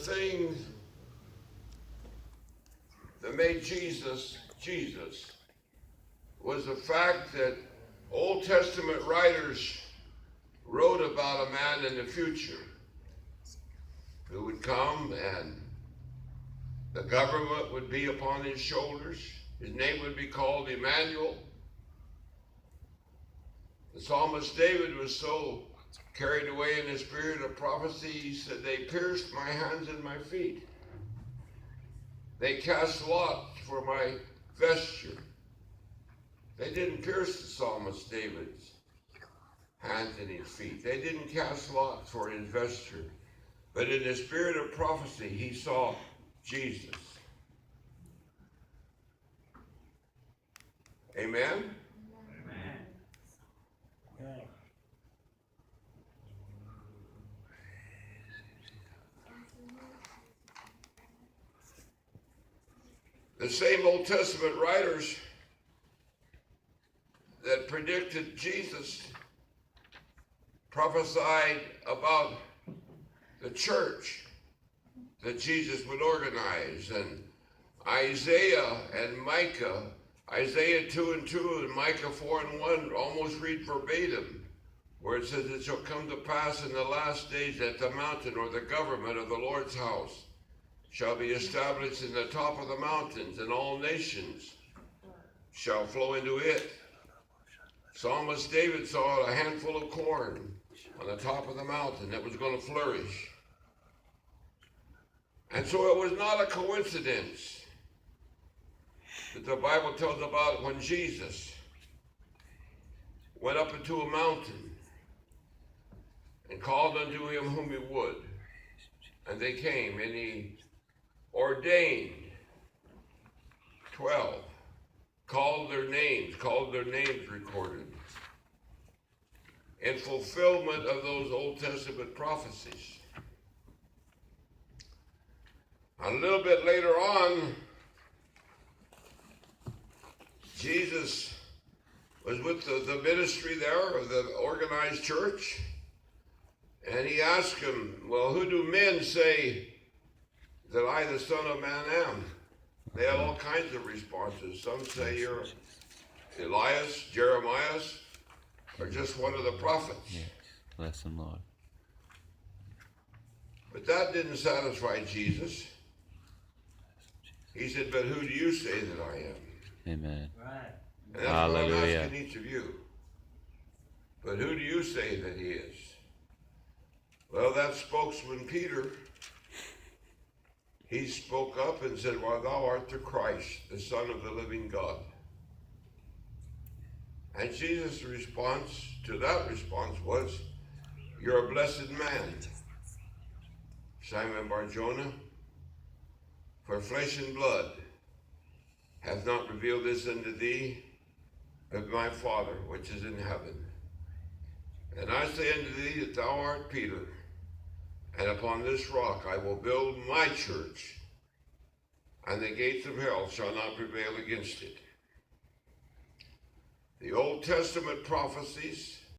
things that made Jesus Jesus was the fact that Old Testament writers wrote about a man in the future who would come, and the government would be upon his shoulders. His name would be called Emmanuel. The psalmist David was so carried away in the spirit of prophecy, he said, "They pierced my hands and my feet. They cast lots for my vesture." They didn't pierce the psalmist David's hands and his feet. They didn't cast lots for his vesture. But in the spirit of prophecy, he saw Jesus. Amen? Amen. The same Old Testament writers that predicted Jesus prophesied about the church that Jesus would organize. And Isaiah and Micah, Isaiah 2:2 and Micah 4:1 almost read verbatim, where it says, "It shall come to pass in the last days that the mountain or the government of the Lord's house shall be established in the top of the mountains, and all nations shall flow into it." Psalmist David saw a handful of corn on the top of the mountain that was going to flourish. And so it was not a coincidence that the Bible tells about when Jesus went up into a mountain and called unto him whom he would. And they came, and he ordained 12, called their names recorded, in fulfillment of those Old Testament prophecies. A little bit later on, Jesus was with the ministry there of the organized church, and he asked him, "Well, who do men say that I, the Son of Man, am?" They had all kinds of responses. Some say you're Elias, Jeremiah, or just one of the prophets. Yes, bless him, Lord. But that didn't satisfy Jesus. He said, "But who do you say that I am?" Amen. Right. And that's Hallelujah. what I'm asking each of you. But who do you say that he is? Well, that spokesman, Peter, he spoke up and said, "Well, thou art the Christ, the Son of the living God." And Jesus' response to that response was, "You're a blessed man, Simon Bar-Jonah, for flesh and blood hath not revealed this unto thee, but my Father which is in heaven. And I say unto thee that thou art Peter, and upon this rock I will build my church, and the gates of hell shall not prevail against it." The Old Testament prophecies